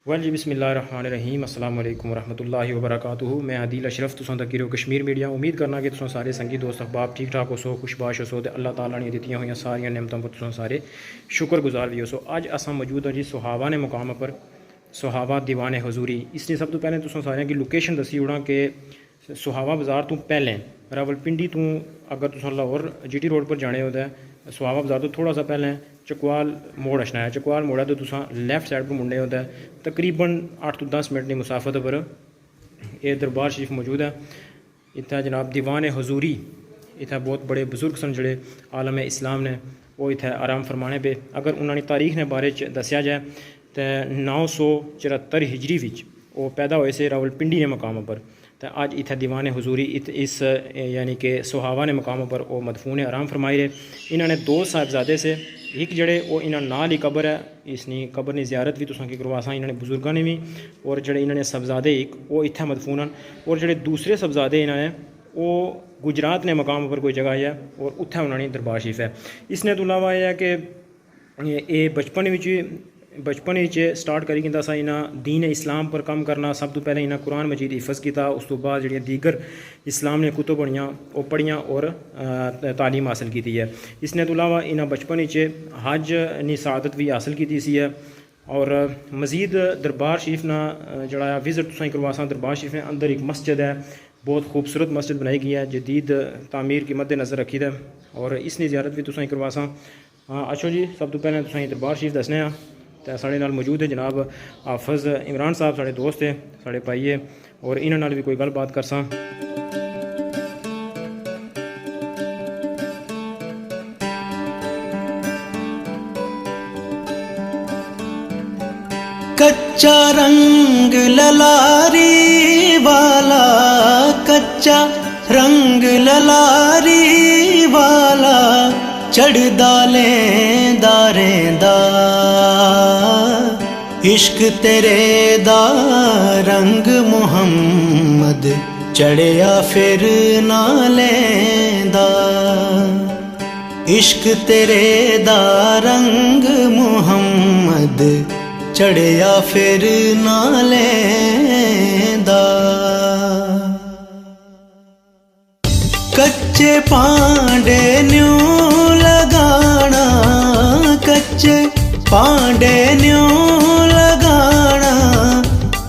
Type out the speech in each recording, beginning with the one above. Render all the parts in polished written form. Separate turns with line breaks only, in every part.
جی بسم اللہ الرحمن الرحیم السلام علیکم ورحمۃ اللہ وبرکاتہ۔ میں عادل اشرف تساں تک کرو کشمیر میڈیا امید کرنا کہ تساں سارے سنگی دوست احباب ٹھیک ٹھاک ہو سو خوش باش ہو سو تے اللہ تعالیٰ نے دیتیاں ہوئی ساری نعمتوں پر تساں سارے شکر گزار بھی ہو سو۔ اج اساں موجود ہوں جی صحابہ نے مقام پر، صحابہ دیوان حضوری۔ اس لیے سب تو پہلے تساں سارے کی لوکیشن دسی اڑاں کہ صحابہ بازار تو پہلے راولپنڈی تو اگر تساں لاہور جی ٹی روڈ پر جانے ہوتا ہے صحابہ بازار تو تھوڑا سا پہلے چکوال موڑ اشنا ہے، چکوال موڑ ہے تو تساں لیفٹ سائڈ پر منڈے ہوتا ہے، تقریباً 8 تو 10 منٹ کی مسافت پر یہ دربار شریف موجود ہے۔ اتنے جناب دیوان حضوری، اتنے بہت بڑے بزرگ سن جڑے عالم اسلام نے وہ اتنے آرام فرمانے پہ۔ اگر انہوں نے تاریخ نے بارے دسیا جائے تو 974 ہجری وچ وہ پیدا ہوئے سے راولپنڈی نے مقام پر، تو اج اتنے دیوان حضوری اس یعنی کہ صحابہ نے مقام پر وہ مدفون آرام فرمائی رہے۔ انہوں نے 2 صاحبزادے سے، ایک جڑے وہ انہوں نال ہی قبر ہے، اس نے قبر نے زیارت بھی تساں کی کرواساں انہوں نے بزرگاں نے بھی، اور جڑے انہوں نے صاحبزادے ایک وہ اتنے مدفون ہیں، اور جڑے دوسرے صاحبزادے انہوں نے وہ گجرات نے مقام پر کوئی جگہ ہے اور اتنے انہوں نے دربار شریف ہے۔ اس نے تو علاوہ یہ ہے کہ یہ بچپن سٹارٹ کری گا سا انہاں دین اسلام پر کم کرنا۔ سب تو پہلے انہاں قرآن مجید حفظ کیتا، اس تو بعد جڑیاں دیگر اسلام نے کتب پڑھیاں وہ پڑھیاں اور تعلیم حاصل کی ہے۔ اس نے تو علاوہ انہاں بچپن حج نی سعادت بھی حاصل کی سی ہے، اور مزید دربار شریف نہ جڑا وزٹ تساں کرواساں دربار شریف نے اندر ایک مسجد ہے، بہت خوبصورت مسجد بنائی گئی ہے، جدید تعمیر کی مد نظر رکھی ہے، اور اس نے زیارت بھی تساں کرواساں۔ اچھا جی، سب تو پہلے تساں دربار شریف دسنے ہاں تو سارے نال موجود ہے جناب حافظ عمران صاحب، سارے دوست ہیں، سارے بھائی ہے، اور انہاں نال بھی کوئی گل بات کرساں۔
کچا رنگ للاری والا، کچا رنگ للاری والا، چڑھ دالیں داریں دا، عشق تیرے دا رنگ محمد چڑھیا پھر نالیں دا، عشق تیرے دا رنگ محمد چڑھیا پھر نالیں دا، کچے پانڈے نیوں لگانا، کچے پانڈے نیوں لگانا،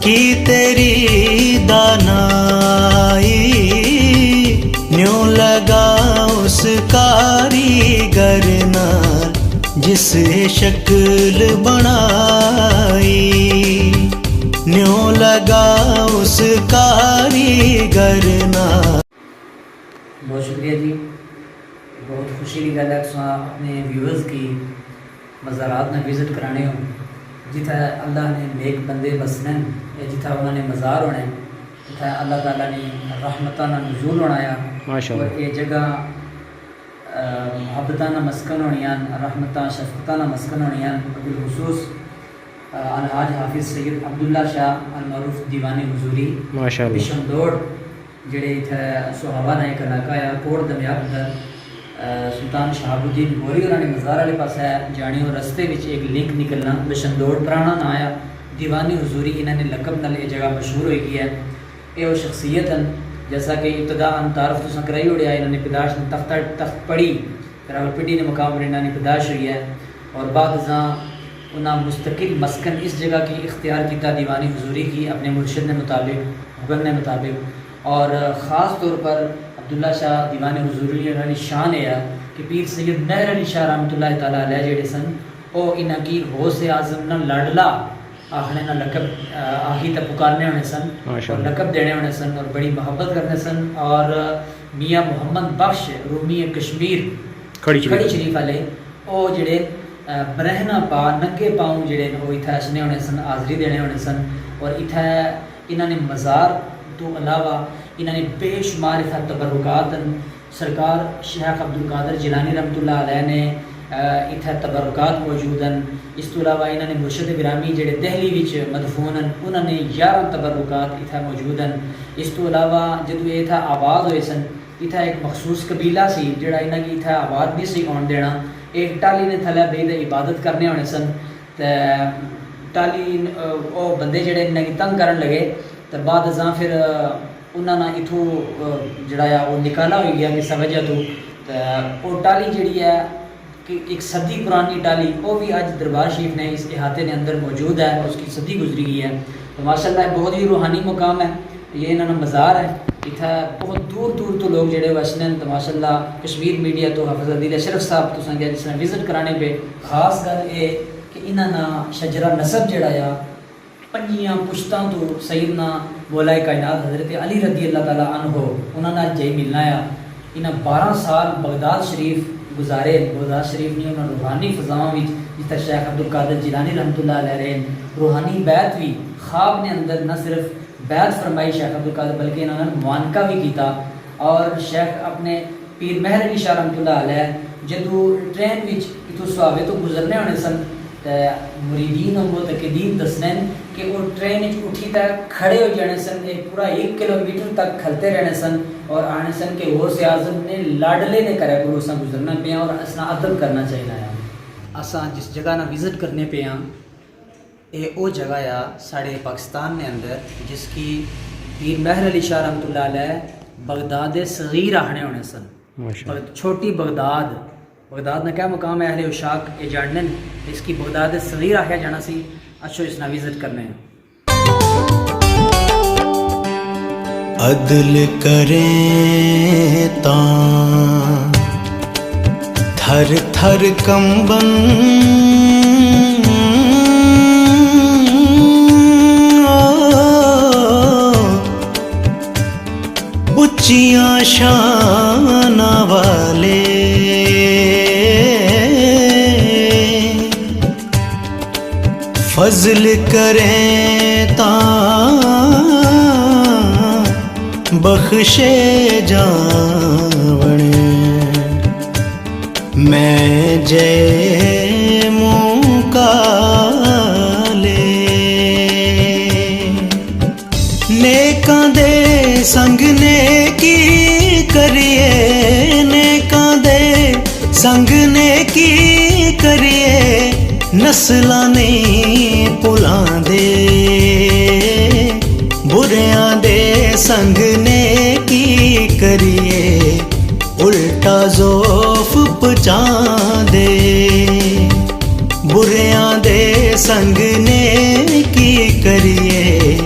کی تیری دانائی نیوں لگا اس کاریگر نال جس شکل بنائی، نیوں لگا اس کاریگر نال۔
بہت شکریہ جی، بہت خوشی کی گل ہے کہ اپنے ویورز کی مزارات میں وزٹ کرانے ہو، جتھا اللہ نے نیک بندے بسنے یا جتھا انہوں نے مزار ہونے، جتھا اللہ تعالیٰ نے رحمتہ نہ نزول ہونا ہے، اور یہ جگہ محبتہ نہ مسکن ہونیاں، رحمتہ شفقتہ نہ مسکن ہونیاں۔ بالخصوص الحاج حافظ سید عبداللہ شاہ المعروف دیوان حضوری بشمدوڑ جڑے اتنے صحابہ نے ایک علاقہ ہے کوڑ دمیاب اندر، سلطان شہاب الدین گوری انہوں نے مزار والے پاس ہے جانے، اور رستے وچ ایک لنک نکلنا بشمدوڑ پرانا نا آیا دیوانی حضوری، انہوں نے لقب نال یہ جگہ مشہور ہوئی گئی ہے۔ یہ وہ شخصیت ہیں جیسا کہ ابتدا تعارف تو کرائی اڑیا، انہوں نے پیدائش تخت پڑھی، راولپنڈی نے مقام پر انہوں نے پیدائش ہوئی ہے، اور بعد ازاں انہاں مستقل مسکن اس جگہ کی اختیار کیتا دیوانی حضوری کی اپنے مرشد نے مطابق، حکم نے مطابق، اور خاص طور پر عبداللہ شاہ دیوان حضوری انہوں شان ہے کہ پیر سید مہر علی شاہ رحمۃ اللہ تعالیٰ علیہ جڑے سن وہ انہاں کی غوث اعظم نہ لاڈلا آخنے نہ لقب آہی تک پکارنے ہونے سن، اور لقب دینے ہونے سن، اور بڑی محبت کرنے سن، اور میاں محمد بخش رومی کشمیر کھڑی شریف والے وہ جڑے برہنا پا ننگے پاؤں جڑے وہ اتھا اچھنے ہونے سن، حاضری دینے ہونے سن، اور اتھا انہوں نے مزار تو علاوہ انہوں نے بے شمار تبرکات، سرکار شیخ عبدالقادر جیلانی رحمۃ اللہ علیہ نے اتنے تبرکات موجود ہیں۔ اس تو علاوہ انہوں نے مرشد گرامی جڑے دہلی وچ مدفون ہیں انہوں نے 11 تبرکات اتنے موجود ہیں۔ اس تو علاوہ جدو یہ اتنا آباد ہوئے سن، اتنا ایک مخصوص قبیلہ سی جڑا انہوں کی اتنا آباد نہیں سی آن دینا، ایک ٹالی نے تھلے بے عبادت کرنے ہونے سن، ਟਾਲੀ ਉਹ ਬੰਦੇ ਜਿਹੜੇ ਨੇ ਤੰਗ ਕਰਨ ਲਗੇ ਤੇ ਬਾਅਦ ਅਜ਼ਾਂ ਫਿਰ ਉਹਨਾਂ ਨਾਲ ਇਥੋਂ ਜਿਹੜਾ ਆ ਉਹ ਨਿਕਾਲਾ ਹੋ ਗਿਆ ਕਿਸੇ ਵਜ੍ਹਾ ਤੋਂ ਤੇ ਉਹ ਟਾਲੀ ਜਿਹੜੀ ਹੈ کہ ایک صدی پرانی ٹالی وہ بھی آج دربار شریف نے اس احاطے کے اندر موجود ہے اور اس کی صدی گزری گئی ہے تو ماشاءاللہ بہت ہی روحانی مقام ہے یہ انہوں نے مزار ہے اتنا بہت دور دور تو لوگ جڑے وسنے تو ماشاءاللہ کشمیر میڈیا تو حافظ عدیل اشرف صاحب تو سنگیا جس نے وزٹ کرانے پہ خاص گل یہ کہ انہوں نے شجرہ نسب جڑا ہے پنجیاں پشتاں تو سیدنا مولا کائنات حضرت علی رضی اللہ تعالیٰ عنہ انہوں نے جائی ملنا ہے انہیں 12 سال بغداد شریف گزارے بغداد شریف نے انہوں نے روحانی فضاؤں میں جس طرح شیخ عبدالقادر جیلانی رحمۃ اللہ علیہ رہے روحانی بیعت بھی خواب نے اندر نہ صرف بیعت فرمائی شیخ عبدالقادر بلکہ انہوں نے معانقہ بھی کیتا اور شیخ اپنے پیر مہر علی شاہ رحمۃ اللہ علیہ جدو ٹرین وچ اتوں صحابے تو گزرنے ہونے سن مریدین اور متقدین دسنے کہ وہ ٹرین اٹھی تک کھڑے ہو جانے سن ایک پورا 1 کلومیٹر تک کھلتے رہنے سن اور آنے سن کہ غوث اعظم نے لاڈلے نے کرے کو اساں گزرنا پیا اور اساں ادب کرنا چاہیے اساں جس جگہ نہ وزٹ کرنے پہ ہاں یہ وہ جگہ آ ساڑھے پاکستان نے اندر جس کی پیر مہر علی شاہ رحمۃ اللہ علیہ بغداد صغیر آہنے ہونے سن چھوٹی بغداد میں کیا مقام ہے اہل اشاق یہ جاننے اس کی بغداد صغیر آہیا جانا سی اچھو اس نہ وزٹ کرنے ہیں
عدل کریں تاں تھر تھر کمبن اچیاں شان والے فضل کریں تاں بخشے جاونے میں جے مکالے نیکاں دے سنگ نیکی کریے نیکاں دے سنگ نیکی کریے نسلاں نہیں بھلاں دے بریاں دے سنگ نیکی کریے الٹا ذوف پچان دے بریاں دے سنگ نیکی کریے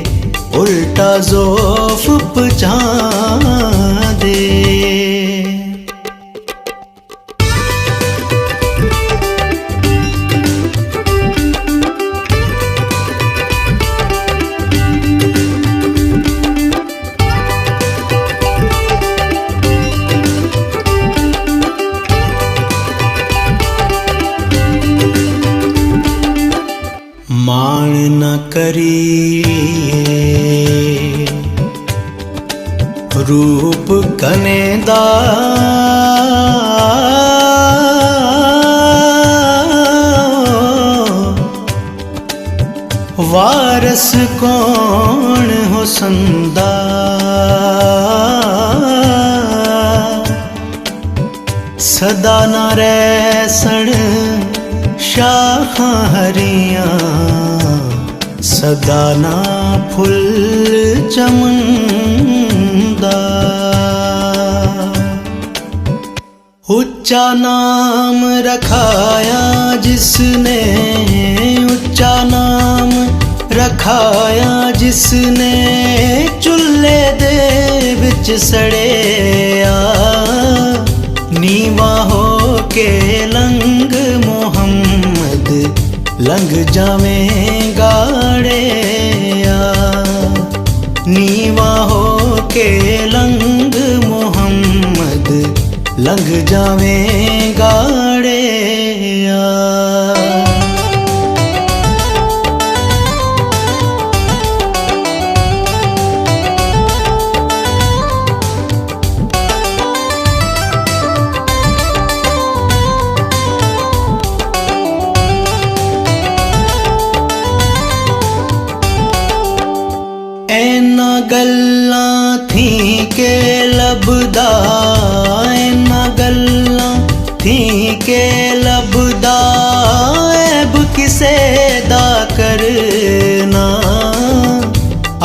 الٹا ذوف پچان دے مان نہ کریے روپ کنے دا وارث کون حسن دا صدا نہ ریسن شاخاں ہریاں صدا نہ پھل چمندا اچا نام رکھایا جس نے اچا نام رکھایا جس نے چولہے دے وچ سڑیا نیواں ہو کے لنگ محمد لنگ جاویں گاڑیا نیواں ہو کے لنگ محمد لنگ جاویں گاڑیا گلاں تھیں کہ لبدا اینا گلاں تھیں کہ لبدا عیب کسے دا کر